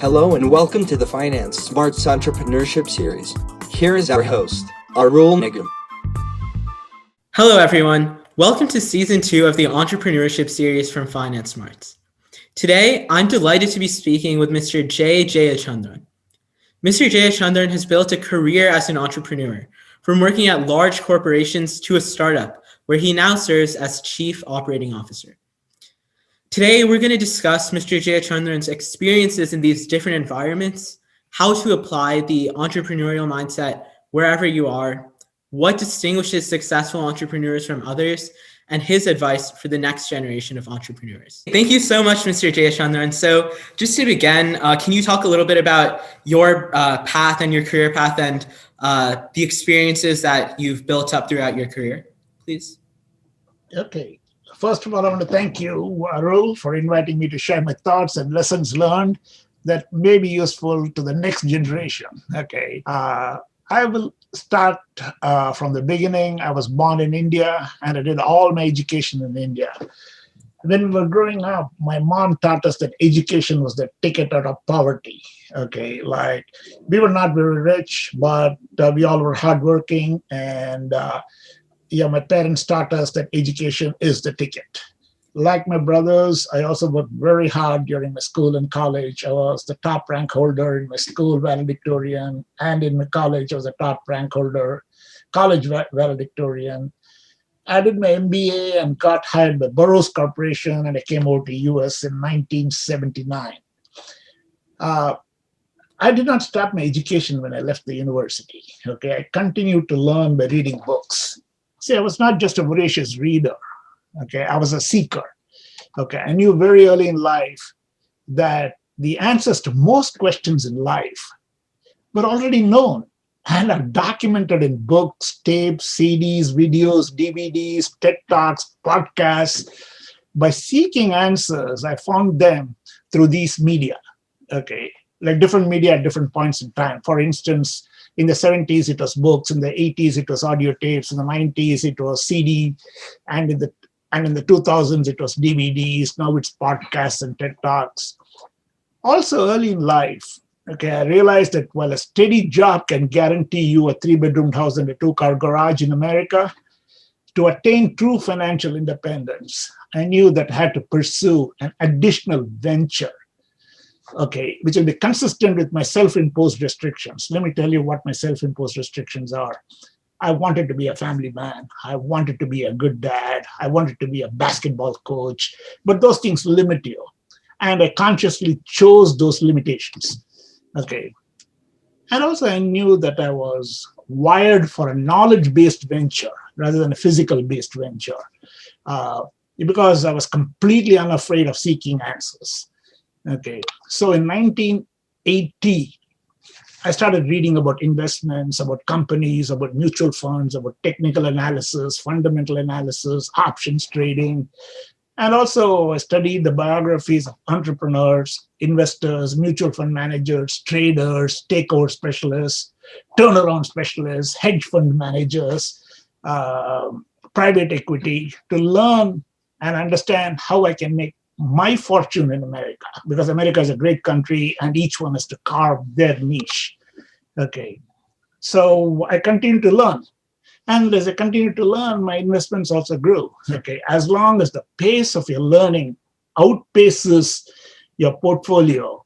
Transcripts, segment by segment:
Hello and welcome to the FinanceSmartz Entrepreneurship Series. Here is our host, Arul Nigam. Hello everyone, welcome to Season 2 of the Entrepreneurship Series from FinanceSmartz. Today, I'm delighted to be speaking with Mr. Jayachandran. Mr. Jayachandran has built a career as an entrepreneur, from working at large corporations to a startup, where he now serves as Chief Operating Officer. Today, we're going to discuss Mr. Jayachandran's experiences in these different environments, how to apply the entrepreneurial mindset wherever you are, what distinguishes successful entrepreneurs from others, and his advice for the next generation of entrepreneurs. Thank you so much, Mr. Jayachandran. So just to begin, can you talk a little bit about your path and your career path and the experiences that you've built up throughout your career, please? Okay. First of all, I want to thank you, Arul, for inviting me to share my thoughts and lessons learned that may be useful to the next generation. Okay. I will start from the beginning. I was born in India and I did all my education in India. When we were growing up, my mom taught us that education was the ticket out of poverty. Okay, like we were not very rich, but we all were hardworking, and my parents taught us that education is the ticket. Like my brothers, I also worked very hard during my school and college. I was the top rank holder in my school, valedictorian, and in my college, I was a top rank holder, college valedictorian. I did my MBA and got hired by Burroughs Corporation, and I came over to US in 1979. I did not stop my education when I left the university. Okay, I continued to learn by reading books. See, I was not just a voracious reader. Okay, I was a seeker. Okay, I knew very early in life that the answers to most questions in life were already known and are documented in books, tapes, CDs, videos, DVDs, TED Talks, podcasts. By seeking answers, I found them through these media. Okay, like different media at different points in time. For instance, in the 70s, it was books. In the 80s, it was audio tapes. In the 90s, it was CD. And in the 2000s, it was DVDs. Now it's podcasts and TED Talks. Also, early in life, okay, I realized that while a steady job can guarantee you a 3-bedroom house and a 2-car garage in America, to attain true financial independence, I knew that I had to pursue an additional venture. Okay, which will be consistent with my self-imposed restrictions. Let me tell you what my self-imposed restrictions are. I wanted to be a family man. I wanted to be a good dad. I wanted to be a basketball coach. But those things limit you. And I consciously chose those limitations. Okay. And also I knew that I was wired for a knowledge-based venture rather than a physical-based venture because I was completely unafraid of seeking answers. Okay, so in 1980, I started reading about investments, about companies, about mutual funds, about technical analysis, fundamental analysis, options trading. And also I studied the biographies of entrepreneurs, investors, mutual fund managers, traders, takeover specialists, turnaround specialists, hedge fund managers, private equity, to learn and understand how I can make my fortune in America, because America is a great country and each one has to carve their niche. Okay, so I continued to learn. And as I continued to learn, my investments also grew. Okay, as long as the pace of your learning outpaces your portfolio,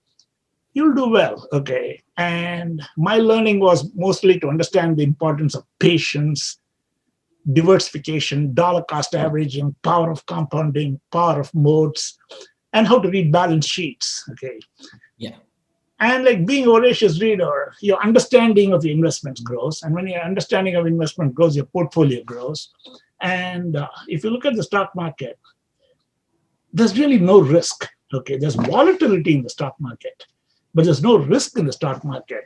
you'll do well. Okay, and my learning was mostly to understand the importance of patience, diversification, dollar cost averaging, power of compounding, power of modes, and how to read balance sheets. Okay. Yeah. And like being a voracious reader, your understanding of your investments grows. And when your understanding of investment grows, your portfolio grows. And if you look at the stock market, there's really no risk. Okay. There's volatility in the stock market, but there's no risk in the stock market.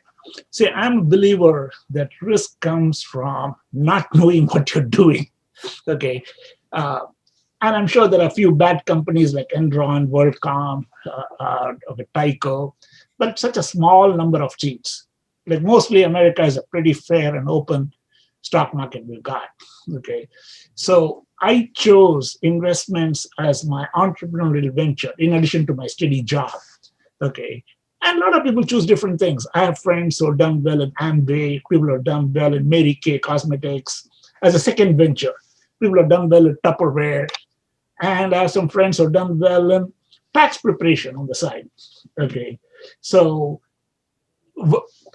See, I'm a believer that risk comes from not knowing what you're doing. Okay. And I'm sure there are a few bad companies like Enron, WorldCom, Tyco, but it's such a small number of cheats. Like mostly America is a pretty fair and open stock market we've got. Okay. So I chose investments as my entrepreneurial venture in addition to my steady job. Okay. And a lot of people choose different things. I have friends who have done well in Amway, people who have done well in Mary Kay Cosmetics as a second venture. People have done well in Tupperware. And I have some friends who have done well in tax preparation on the side. Okay. So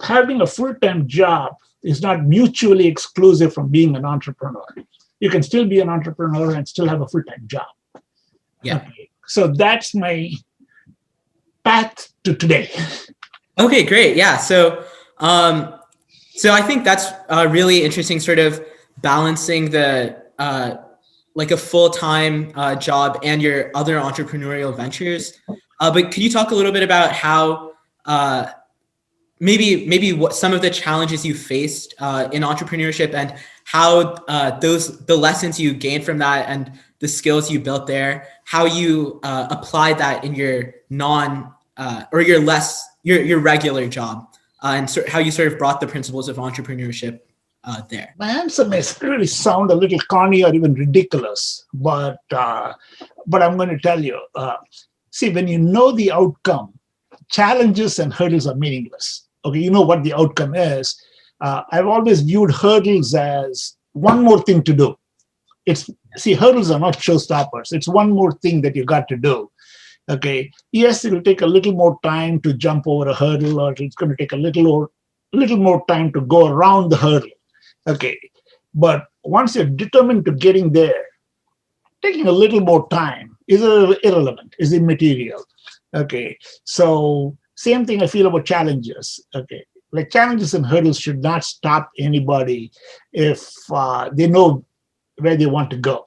having a full-time job is not mutually exclusive from being an entrepreneur. You can still be an entrepreneur and still have a full-time job. Yeah. Okay. So that's my path to today. Okay, great. Yeah. So I think that's really interesting, sort of balancing the like a full-time job and your other entrepreneurial ventures. But could you talk a little bit about how maybe what some of the challenges you faced in entrepreneurship and how the lessons you gained from that and the skills you built there, how you applied that in your your regular job, and how you sort of brought the principles of entrepreneurship there? My answer may really sound a little corny or even ridiculous, but I'm going to tell you. See, when you know the outcome, challenges and hurdles are meaningless. Okay, you know what the outcome is. I've always viewed hurdles as one more thing to do. Hurdles are not showstoppers. It's one more thing that you got to do. Okay. Yes, it will take a little more time to jump over a hurdle, or it's going to take a little more time to go around the hurdle. Okay. But once you're determined to getting there, taking a little more time is irrelevant, is immaterial. Okay. So same thing I feel about challenges. Okay. Like challenges and hurdles should not stop anybody if they know where they want to go.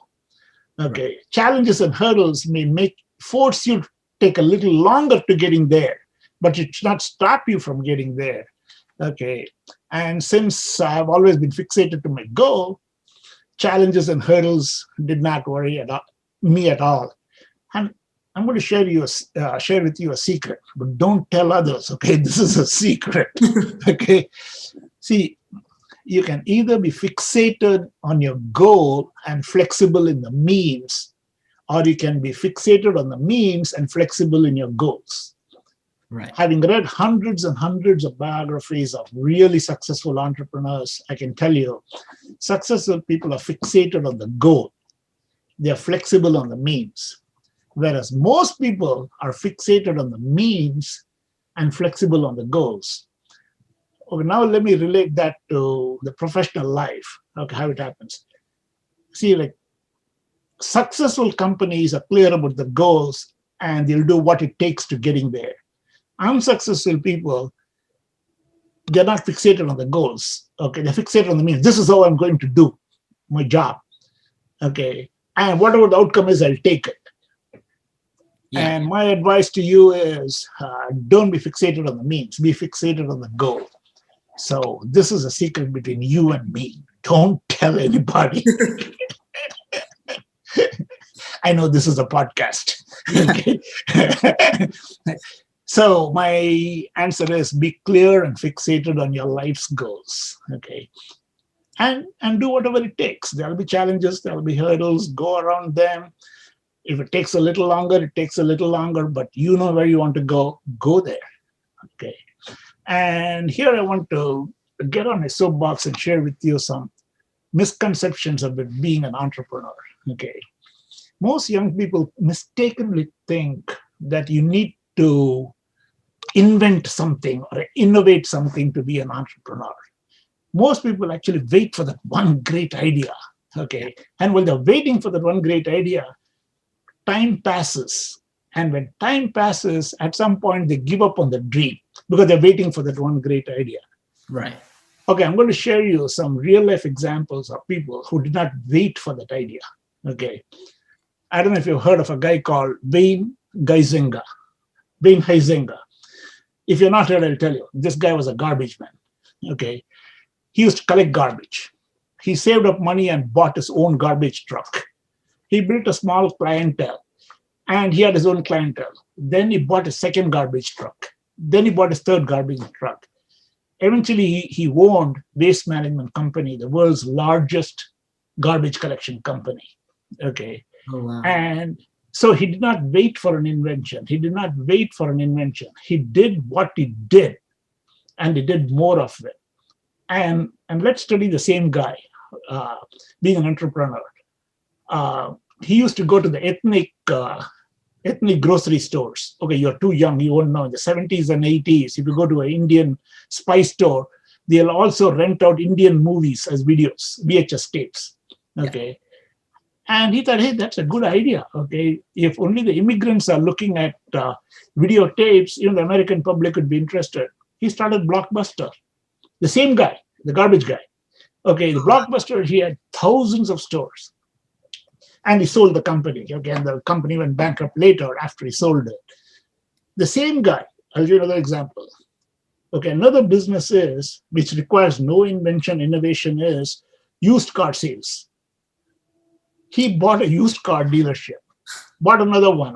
Okay. Right. Challenges and hurdles may force you to take a little longer to getting there, but it should not stop you from getting there. Okay. And since I've always been fixated to my goal, challenges and hurdles did not worry me at all. And I'm going to share with you a secret, but don't tell others. Okay. This is a secret. Okay. See, you can either be fixated on your goal and flexible in the means, or you can be fixated on the means and flexible in your goals. Right. Having read hundreds and hundreds of biographies of really successful entrepreneurs, I can tell you, successful people are fixated on the goal. They are flexible on the means. Whereas most people are fixated on the means and flexible on the goals. Okay, now let me relate that to the professional life, okay, how it happens. See, like successful companies are clear about the goals and they'll do what it takes to getting there. Unsuccessful people, they're not fixated on the goals. Okay, they're fixated on the means. This is how I'm going to do my job. Okay, and whatever the outcome is, I'll take it. Yeah. And my advice to you is don't be fixated on the means, be fixated on the goal. So this is a secret between you and me. Don't tell anybody. I know this is a podcast. So my answer is be clear and fixated on your life's goals. Okay. And do whatever it takes. There'll be challenges, there'll be hurdles, go around them. If it takes a little longer, it takes a little longer, but you know where you want to go there. Okay. And here I want to get on a soapbox and share with you some misconceptions about being an entrepreneur. Okay. Most young people mistakenly think that you need to invent something or innovate something to be an entrepreneur. Most people actually wait for that one great idea. Okay. And while they're waiting for that one great idea, time passes. And when time passes, at some point they give up on the dream because they're waiting for that one great idea. Right. Okay, I'm going to share you some real life examples of people who did not wait for that idea. Okay. I don't know if you've heard of a guy called Wayne Huizenga. If you're not heard, I'll tell you. This guy was a garbage man. Okay. He used to collect garbage. He saved up money and bought his own garbage truck. He built a small clientele and he had his own clientele. Then he bought a second garbage truck. Then he bought his third garbage truck. Eventually, he owned Waste Management Company, the world's largest garbage collection company. Okay. Oh, wow. And So he did not wait for an invention. He did not wait for an invention. He did what he did, and he did more of it. And let's study the same guy, being an entrepreneur. He used to go to the ethnic grocery stores. Okay, you're too young, you won't know. In the 70s and 80s, if you go to an Indian spice store, they'll also rent out Indian movies as videos, VHS tapes. Okay. Yeah. And he thought, hey, that's a good idea. Okay, if only the immigrants are looking at videotapes, even the American public would be interested. He started Blockbuster. The same guy, the garbage guy. Okay, the Blockbuster, he had thousands of stores. And he sold the company. Okay, and the company went bankrupt later after he sold it. The same guy, I'll give you another example. Okay, another business is, which requires no invention, innovation, is used car sales. He bought a used car dealership, bought another one.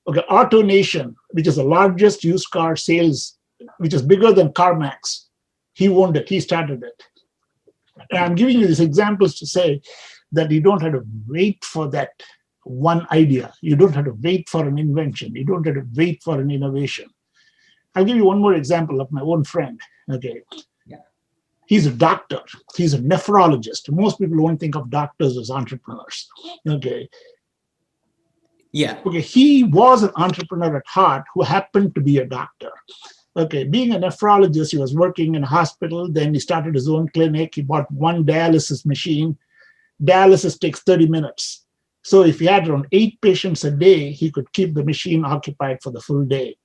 Okay, AutoNation, which is the largest used car sales, which is bigger than CarMax. He owned it, he started it. And I'm giving you these examples to say that you don't have to wait for that one idea. You don't have to wait for an invention. You don't have to wait for an innovation. I'll give you one more example of my own friend. Okay. Yeah. He's a doctor. He's a nephrologist. Most people won't think of doctors as entrepreneurs. Okay. Yeah. Okay. He was an entrepreneur at heart who happened to be a doctor. Okay. Being a nephrologist, he was working in a hospital. Then he started his own clinic. He bought one dialysis machine. Dialysis takes 30 minutes. So if he had around 8 patients a day, he could keep the machine occupied for the full day.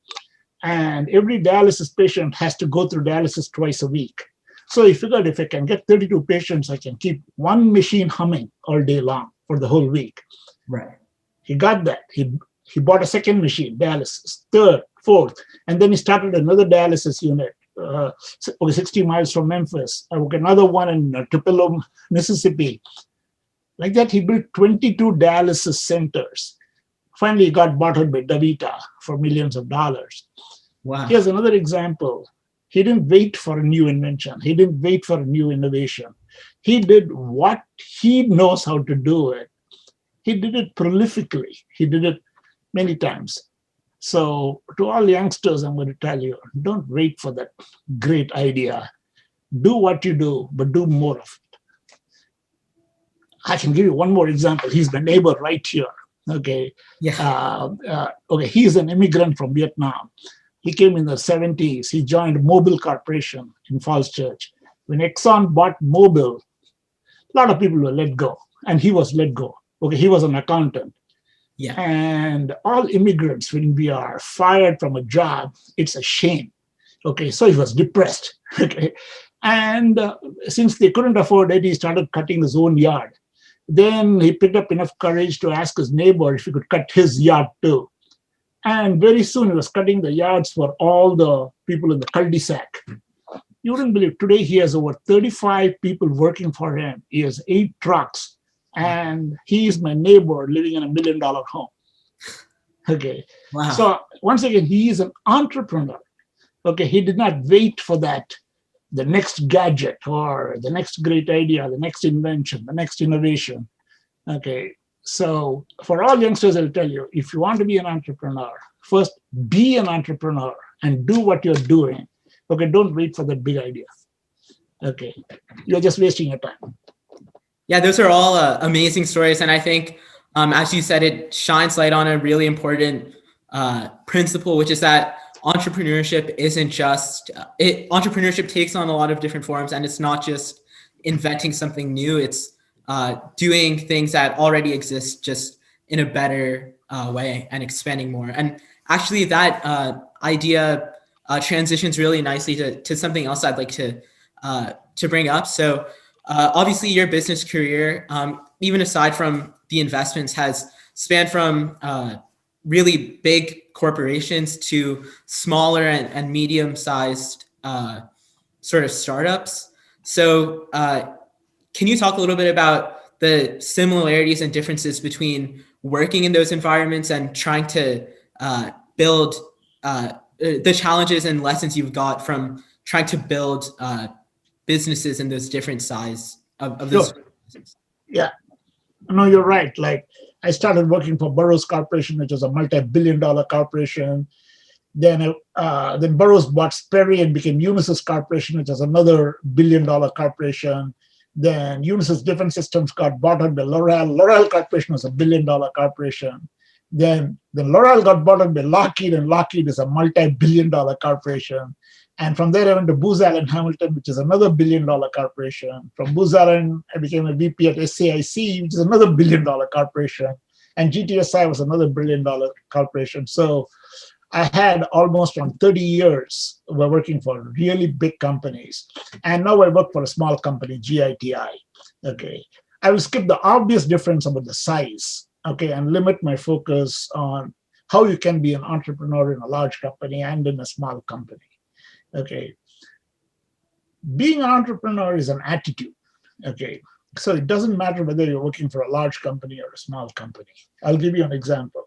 And every dialysis patient has to go through dialysis twice a week. So he figured if I can get 32 patients, I can keep one machine humming all day long for the whole week. Right. He got that. He bought a second machine, dialysis, third, fourth, and then he started another dialysis unit, 60 miles from Memphis. Another one in Tupelo, Mississippi. Like that, he built 22 dialysis centers. Finally, he got bought out by DaVita for millions of dollars. Wow. Here's another example. He didn't wait for a new invention. He didn't wait for a new innovation. He did what he knows how to do it. He did it prolifically. He did it many times. So to all youngsters, I'm going to tell you, don't wait for that great idea. Do what you do, but do more of it. I can give you one more example. He's my neighbor right here. Okay. Yeah. Okay. He's an immigrant from Vietnam. He came in the 70s. He joined Mobil Corporation in Falls Church. When Exxon bought Mobil, a lot of people were let go, and he was let go. Okay. He was an accountant. Yeah. And all immigrants, when we are fired from a job, it's a shame. Okay. So he was depressed. Okay. And since they couldn't afford it, he started cutting his own yard. Then he picked up enough courage to ask his neighbor if he could cut his yard too. And very soon he was cutting the yards for all the people in the cul-de-sac. You wouldn't believe, today he has over 35 people working for him. He has 8 trucks. And he is my neighbor living in $1 million home. Okay. Wow. So once again, he is an entrepreneur. Okay. He did not wait for that, the next gadget or the next great idea, the next invention, the next innovation. Okay. So for all youngsters, I'll tell you, if you want to be an entrepreneur, first be an entrepreneur and do what you're doing. Okay. Don't wait for that big idea. Okay. You're just wasting your time. Yeah, those are all amazing stories. And I think, as you said, it shines light on a really important principle, which is that entrepreneurship isn't just, entrepreneurship takes on a lot of different forms, and it's not just inventing something new. It's doing things that already exist just in a better way and expanding more. And actually that idea transitions really nicely to something else I'd like to bring up. So obviously your business career, even aside from the investments, has spanned from really big corporations to smaller and medium-sized sort of startups. So can you talk a little bit about the similarities and differences between working in those environments and trying to build the challenges and lessons you've got from trying to build businesses in those different size of those? Sure. Yeah, no, you're right. Like I started working for Burroughs Corporation, which was a multi-billion-dollar corporation. Then Burroughs bought Sperry and became Unisys Corporation, which was another billion-dollar corporation. Then Unisys Defense Systems got bought out by L'Oreal. L'Oreal Corporation was a billion-dollar corporation. Then L'Oreal got bought out by Lockheed, and Lockheed is a multi-billion-dollar corporation. And from there, I went to Booz Allen Hamilton, which is another billion-dollar corporation. From Booz Allen, I became a VP at SAIC, which is another billion-dollar corporation. And GTSI was another billion-dollar corporation. So I had almost around 30 years working for really big companies. And now I work for a small company, GITI. Okay. I will skip the obvious difference about the size, okay, and limit my focus on how you can be an entrepreneur in a large company and in a small company. Okay. Being an entrepreneur is an attitude. Okay. So it doesn't matter whether you're working for a large company or a small company. I'll give you an example.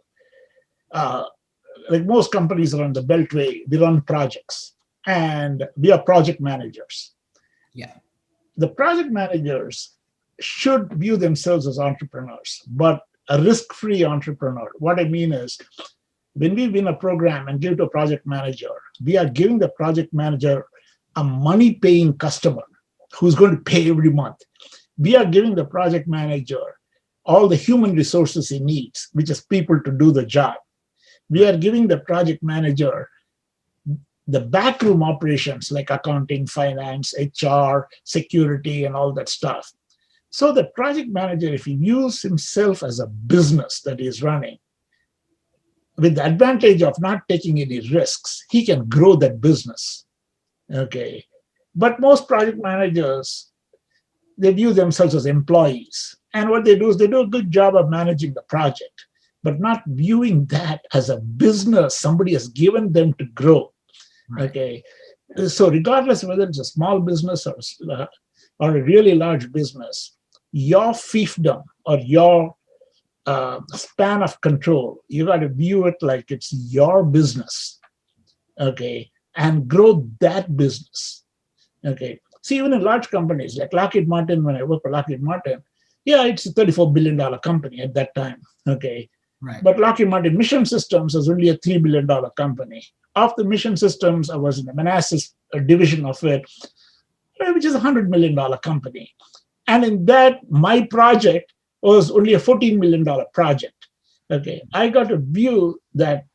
Like most companies around the Beltway, we run projects and we are project managers. Yeah. The project managers should view themselves as entrepreneurs, but a risk-free entrepreneur. What I mean is, when we win a program and give to a project manager, we are giving the project manager a money-paying customer who's going to pay every month. We are giving the project manager all the human resources he needs, which is people to do the job. We are giving the project manager the backroom operations like accounting, finance, HR, security, and all that stuff. So the project manager, if he views himself as a business that he's running, with the advantage of not taking any risks, he can grow that business. Okay. But most project managers, they view themselves as employees. And what they do is they do a good job of managing the project, but not viewing that as a business somebody has given them to grow. Right. Okay. So regardless of whether it's a small business or a really large business, your fiefdom or your span of control, you got to view it like it's your business, okay, and grow that business, okay. See, even in large companies like Lockheed Martin, when I worked for Lockheed Martin, yeah, it's a $34 billion company at that time, okay. Right. But Lockheed Martin Mission Systems was only a $3 billion company. Of the Mission Systems, I was in the Manassas division of it, which is a $100 million company. And in that, my project was only a $14 million project. Okay, I got a view that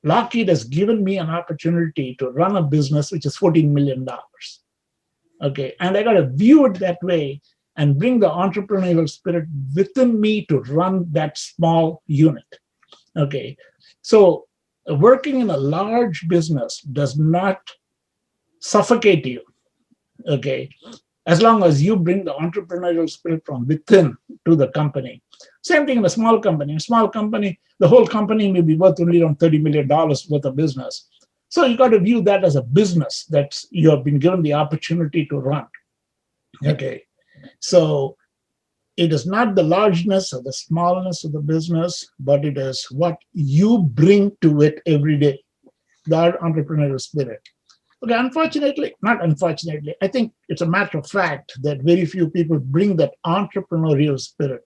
Lockheed has given me an opportunity to run a business which is $14 million. Okay, and I got to view it that way and bring the entrepreneurial spirit within me to run that small unit. Okay, so working in a large business does not suffocate you. Okay, as long as you bring the entrepreneurial spirit from within to the company. Same thing in a small company. In a small company, the whole company may be worth only around $30 million worth of business. So you got to view that as a business that you have been given the opportunity to run. Okay. So it is not the largeness or the smallness of the business, but it is what you bring to it every day, that entrepreneurial spirit. Okay, not unfortunately, I think it's a matter of fact that very few people bring that entrepreneurial spirit.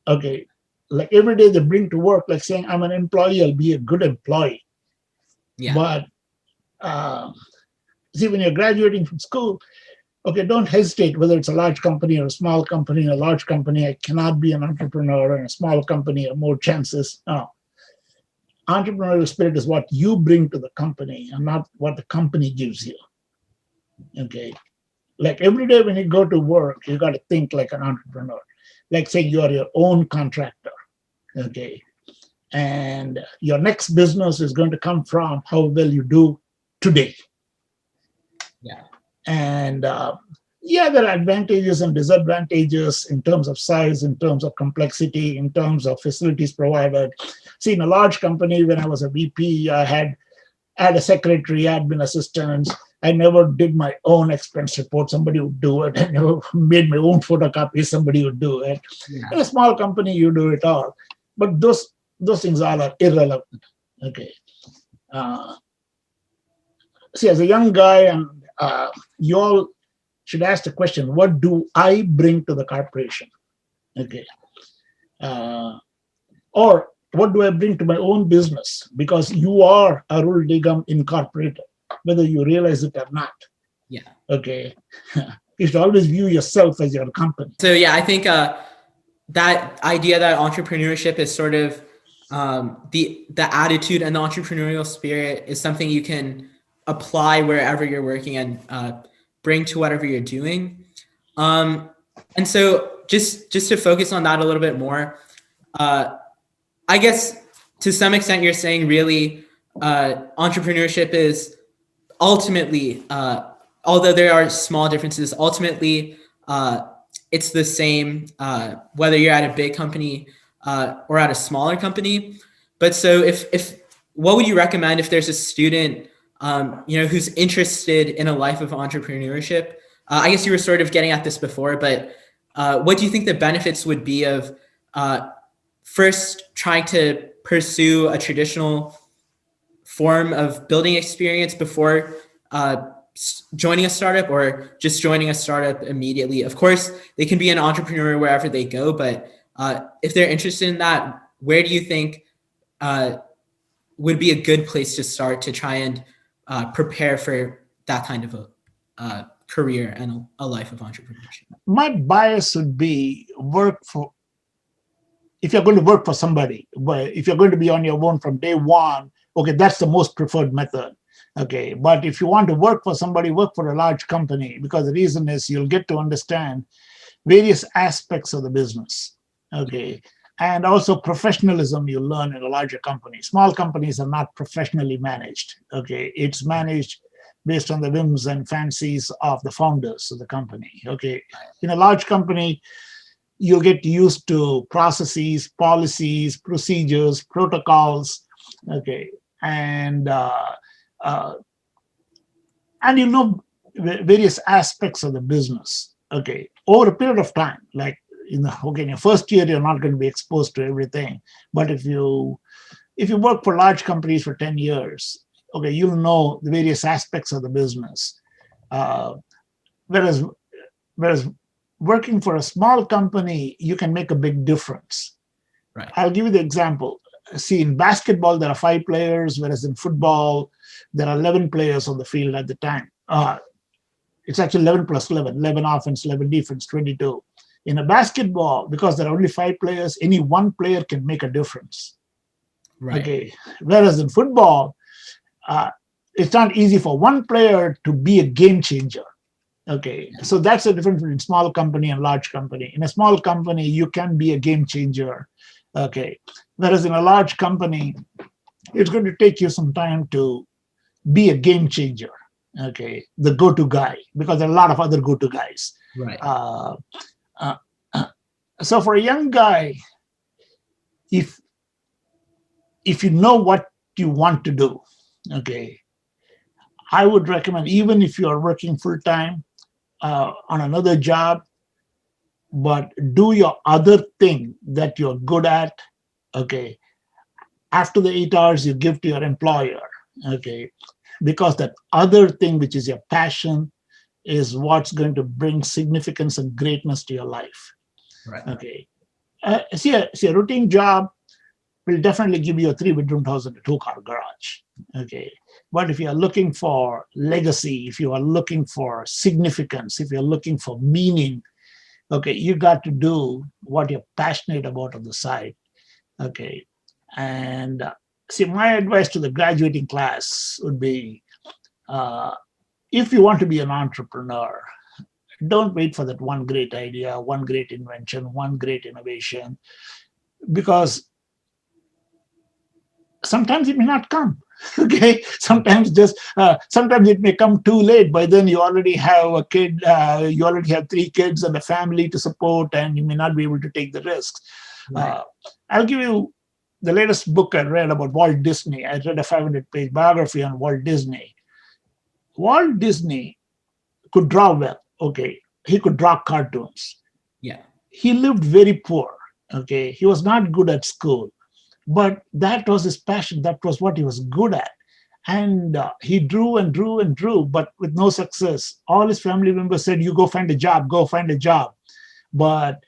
Okay, like every day they bring to work, like saying, I'm an employee, I'll be a good employee. Yeah. But see, when you're graduating from school, okay, don't hesitate whether it's a large company or a small company. In a large company, I cannot be an entrepreneur. In a small company, I have more chances. No. Entrepreneurial spirit is what you bring to the company and not what the company gives you. Okay. Like every day when you go to work, you got to think like an entrepreneur. Like say you are your own contractor. Okay. And your next business is going to come from how well you do today. Yeah. And yeah, there are advantages and disadvantages in terms of size, in terms of complexity, in terms of facilities provided. See, in a large company, when I was a VP, I had a secretary, admin assistants. I never did my own expense report. Somebody would do it. I never made my own photocopies. Somebody would do it. Yeah. In a small company, you do it all. But those things all are irrelevant. Okay. See, as a young guy, and you all should ask the question, what do I bring to the corporation? Okay. Or what do I bring to my own business? Because you are Arul Nigam Incorporated, whether you realize it or not. Yeah. Okay. You should always view yourself as your company. So yeah, I think that idea that entrepreneurship is sort of the attitude and the entrepreneurial spirit is something you can apply wherever you're working and bring to whatever you're doing. And so just to focus on that a little bit more, I guess to some extent you're saying really entrepreneurship is ultimately, although there are small differences, ultimately it's the same whether you're at a big company or at a smaller company. But so if what would you recommend if there's a student who's interested in a life of entrepreneurship? I guess you were sort of getting at this before, but what do you think the benefits would be of first trying to pursue a traditional form of building experience before joining a startup, or just joining a startup immediately? Of course, they can be an entrepreneur wherever they go, but if they're interested in that, where do you think would be a good place to start to try and prepare for that kind of a career and a life of entrepreneurship? My bias would be if you're going to work for somebody, but if you're going to be on your own from day one, okay, that's the most preferred method. Okay, but if you want to work for somebody, work for a large company, because the reason is you'll get to understand various aspects of the business. Okay, and also professionalism you learn in a larger company. Small companies are not professionally managed. Okay, it's managed based on the whims and fancies of the founders of the company. Okay, in a large company, you'll get used to processes, policies, procedures, protocols. Okay, and you know various aspects of the business. Okay, over a period of time, like in your first year, you're not going to be exposed to everything. But if you work for large companies for 10 years, okay, you'll know the various aspects of the business. Whereas working for a small company, you can make a big difference. Right. I'll give you the example. See, in basketball, there are 5 players, whereas in football, there are 11 players on the field at the time. It's actually 11 plus 11, 11 offense, 11 defense, 22. In a basketball, because there are only 5 players, any one player can make a difference. Right. Okay. Whereas in football, it's not easy for one player to be a game changer. Okay, so that's the difference between small company and large company. In a small company, you can be a game changer. Okay, whereas in a large company, it's going to take you some time to be a game changer. Okay, the go-to guy, because there are a lot of other go-to guys. Right. So for a young guy, if you know what you want to do, okay, I would recommend, even if you are working full-time on another job, but do your other thing that you're good at. Okay, after the 8 hours you give to your employer. Okay, because that other thing, which is your passion, is what's going to bring significance and greatness to your life. Right. Okay, see a routine job will definitely give you a 3-bedroom house and a 2-car garage. Okay, but if you are looking for legacy, if you are looking for significance, if you're looking for meaning, okay, you got to do what you're passionate about on the side. Okay, and see, my advice to the graduating class would be, if you want to be an entrepreneur, don't wait for that one great idea, one great invention, one great innovation, because sometimes it may not come. Okay, sometimes it may come too late. By then you already have a kid, you already have 3 kids and a family to support, and you may not be able to take the risks. Right. I'll give you the latest book I read about Walt Disney. I read a 500-page biography on Walt Disney. Walt Disney could draw well. Okay, he could draw cartoons. Yeah. He lived very poor. Okay, he was not good at school. But that was his passion. That was what he was good at. And he drew and drew and drew, but with no success. All his family members said, you go find a job, go find a job. But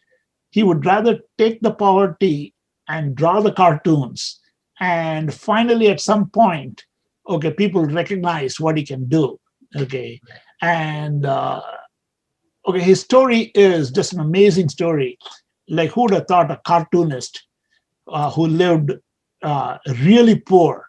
He would rather take the poverty and draw the cartoons. And finally, at some point, okay, people recognize what he can do. Okay. And okay, his story is just an amazing story. Like, who would have thought a cartoonist who lived really poor,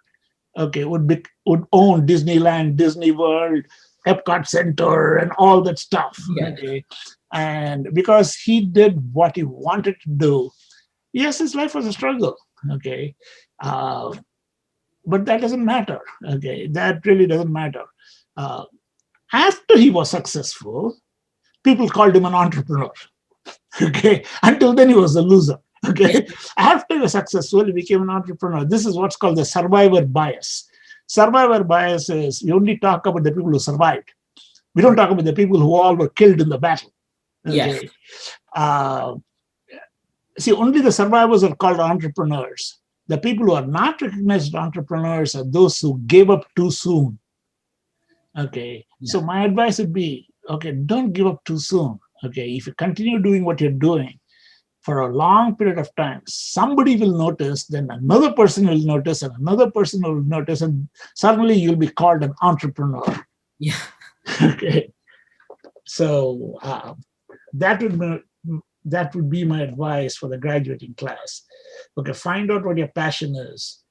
okay, would own Disneyland, Disney World, Epcot Center, and all that stuff. Yeah. Okay, and because he did what he wanted to do, yes, his life was a struggle. Okay, but that doesn't matter. Okay, that really doesn't matter. Uh, After he was successful, people called him an entrepreneur. Okay, until then he was a loser. Okay, after he was successful, he became an entrepreneur. This is what's called the survivor bias. Survivor bias is we only talk about the people who survived. We don't talk about the people who all were killed in the battle. Okay. See, only the survivors are called entrepreneurs. The people who are not recognized entrepreneurs are those who gave up too soon. Okay, so my advice would be, okay, don't give up too soon. Okay, if you continue doing what you're doing for a long period of time, somebody will notice, then another person will notice, and another person will notice, and suddenly you'll be called an entrepreneur. Yeah. Okay, so that would be my advice for the graduating class. Okay, find out what your passion is.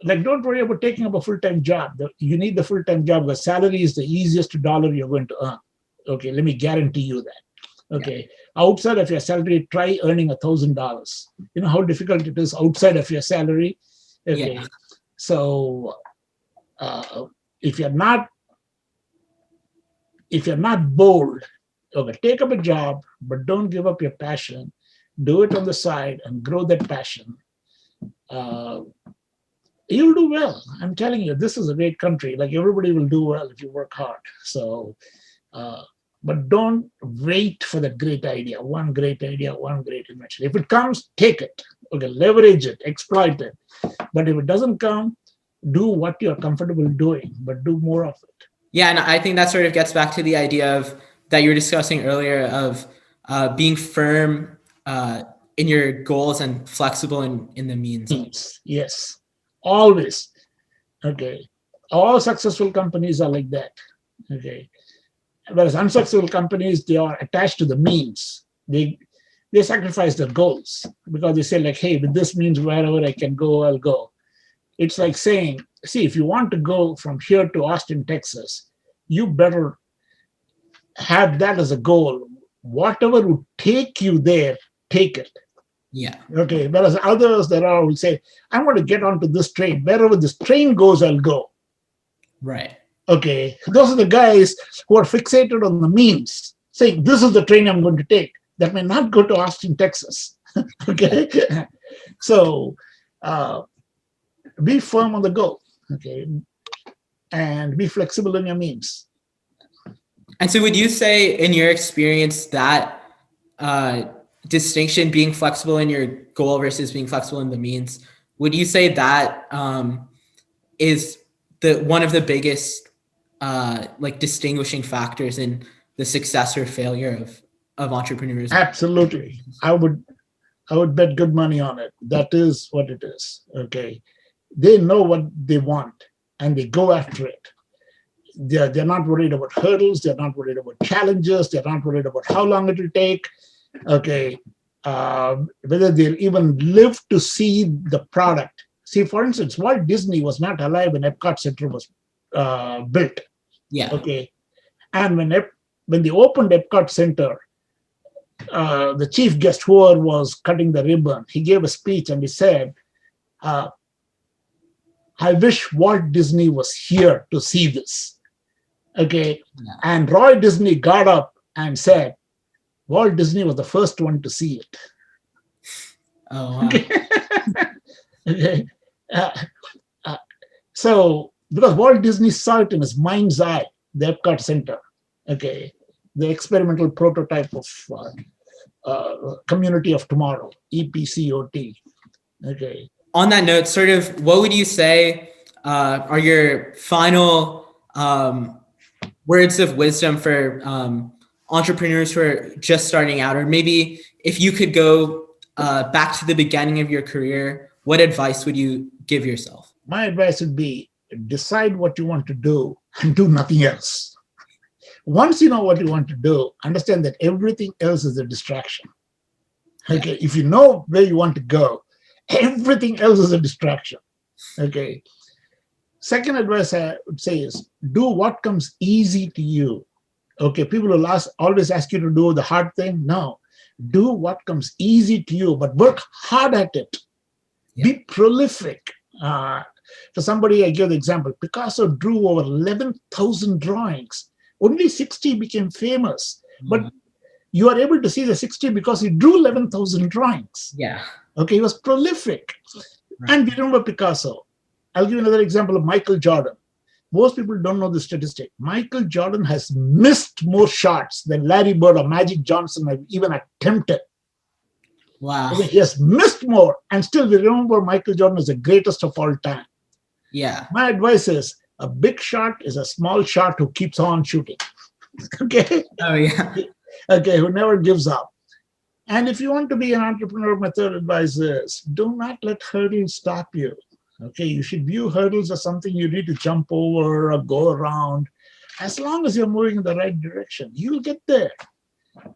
Like, don't worry about taking up a full-time job. You need the full-time job because salary is the easiest dollar you're going to earn. Okay, let me guarantee you that. Okay, outside of your salary, try earning $1,000. You know how difficult it is outside of your salary. Okay, so if you're not bold, okay, take up a job, but don't give up your passion. Do it on the side and grow that passion. You'll do well. I'm telling you, this is a great country. Like, everybody will do well if you work hard. So, but don't wait for the great idea, one great invention. If it comes, take it. Okay, leverage it, exploit it. But if it doesn't come, do what you're comfortable doing, but do more of it. Yeah, and I think that sort of gets back to the idea of that you were discussing earlier of being firm in your goals and flexible in the means. Yes, always. Okay, all successful companies are like that. Okay, whereas unsuccessful companies, they are attached to the means. They sacrifice their goals because they say, like, hey, with this means wherever I can go, I'll go. It's like saying, see, if you want to go from here to Austin, Texas, you better have that as a goal. Whatever would take you there, take it. Yeah. Okay. Whereas others that are will say, I want to get onto this train. Wherever this train goes, I'll go. Right. Okay. Those are the guys who are fixated on the means, saying, this is the train I'm going to take. That may not go to Austin, Texas. Okay. So be firm on the goal. Okay. And be flexible in your means. And so would you say, in your experience, that distinction, being flexible in your goal versus being flexible in the means, would you say that is one of the biggest like distinguishing factors in the success or failure of entrepreneurs? Absolutely. I would bet good money on it. That is what it is. Okay. They know what they want and they go after it. They're not worried about hurdles. They're not worried about challenges. They're not worried about how long it will take. Okay. Whether they'll even live to see the product. See, for instance, Walt Disney was not alive when Epcot Center was built. Yeah. Okay. And when they opened Epcot Center, the chief guest, whoever was cutting the ribbon, he gave a speech and he said, I wish Walt Disney was here to see this. Okay. Yeah. And Roy Disney got up and said, Walt Disney was the first one to see it. Oh, wow. Okay. So, because Walt Disney saw it in his mind's eye, the Epcot Center, okay, the experimental prototype of Community of Tomorrow, EPCOT, okay. On that note, sort of, what would you say are your final words of wisdom for entrepreneurs who are just starting out, or maybe if you could go back to the beginning of your career, what advice would you give yourself? My advice would be decide what you want to do and do nothing else. Once you know what you want to do, understand that everything else is a distraction. Okay, if you know where you want to go, everything else is a distraction. Okay. Second advice I would say is do what comes easy to you. Okay, people will always ask you to do the hard thing. No, do what comes easy to you, but work hard at it. Yeah. Be prolific. For somebody, I give the example, Picasso drew over 11,000 drawings. Only 60 became famous. But you are able to see the 60 because he drew 11,000 drawings. Yeah. Okay, he was prolific. Right. And we remember Picasso. I'll give you another example of Michael Jordan. Most people don't know the statistic. Michael Jordan has missed more shots than Larry Bird or Magic Johnson have even attempted. Wow. Okay, he has missed more, and still we remember Michael Jordan is the greatest of all time. Yeah. My advice is a big shot is a small shot who keeps on shooting. Okay? Oh, yeah. Okay, who never gives up. And if you want to be an entrepreneur, my third advice is do not let hurdles stop you. Okay, you should view hurdles as something you need to jump over or go around. As long as you're moving in the right direction, you'll get there.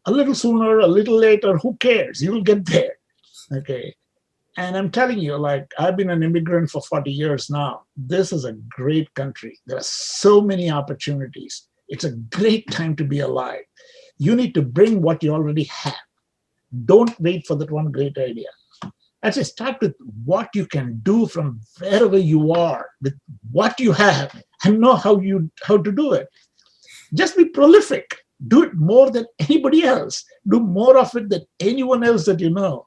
A little sooner, a little later, who cares? You'll get there. Okay. And I'm telling you, like, I've been an immigrant for 40 years now. This is a great country. There are so many opportunities. It's a great time to be alive. You need to bring what you already have. Don't wait for that one great idea. I say start with what you can do from wherever you are, with what you have, and know how to do it. Just be prolific. Do it more than anybody else. Do more of it than anyone else that you know.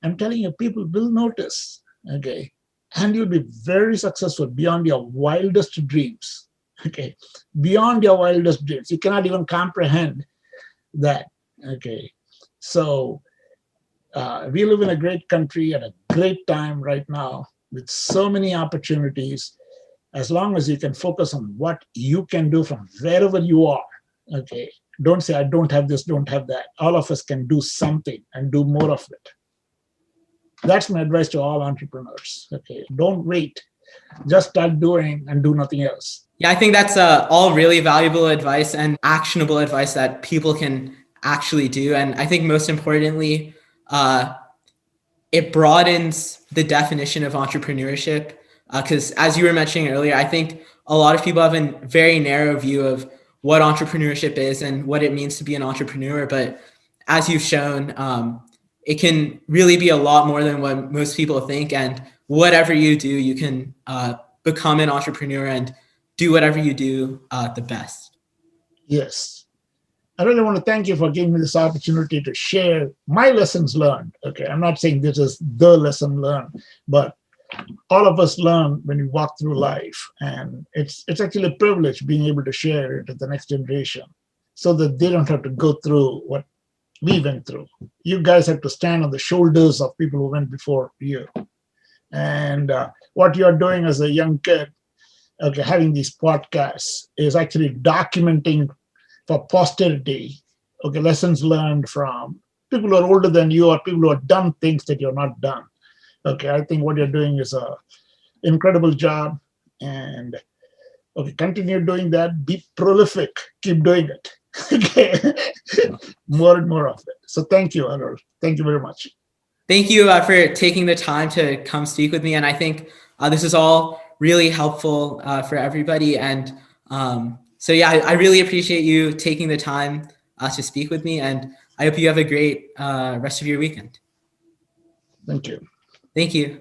I'm telling you, people will notice, okay? And you'll be very successful beyond your wildest dreams, okay? Beyond your wildest dreams. You cannot even comprehend that, okay? So we live in a great country at a great time right now with so many opportunities. As long as you can focus on what you can do from wherever you are, okay? Don't say, I don't have this, don't have that. All of us can do something and do more of it. That's my advice to all entrepreneurs. Okay, don't wait. Just start doing and do nothing else. Yeah, I think that's all really valuable advice and actionable advice that people can actually do. And I think most importantly, it broadens the definition of entrepreneurship. Because as you were mentioning earlier, I think a lot of people have a very narrow view of what entrepreneurship is and what it means to be an entrepreneur. But as you've shown, it can really be a lot more than what most people think. And whatever you do, you can become an entrepreneur and do whatever you do the best. Yes. I really want to thank you for giving me this opportunity to share my lessons learned. Okay, I'm not saying this is the lesson learned, but all of us learn when we walk through life. And it's actually a privilege being able to share it to the next generation so that they don't have to go through what we went through. You guys have to stand on the shoulders of people who went before you. And what you're doing as a young kid, okay, having these podcasts is actually documenting for posterity, okay, lessons learned from people who are older than you or people who have done things that you're not done. Okay, I think what you're doing is an incredible job. And okay, continue doing that. Be prolific. Keep doing it. Okay, more and more of it. So thank you, Arul. Thank you very much. Thank you for taking the time to come speak with me. And I think this is all really helpful for everybody. And so, yeah, I really appreciate you taking the time to speak with me. And I hope you have a great rest of your weekend. Thank you. Thank you.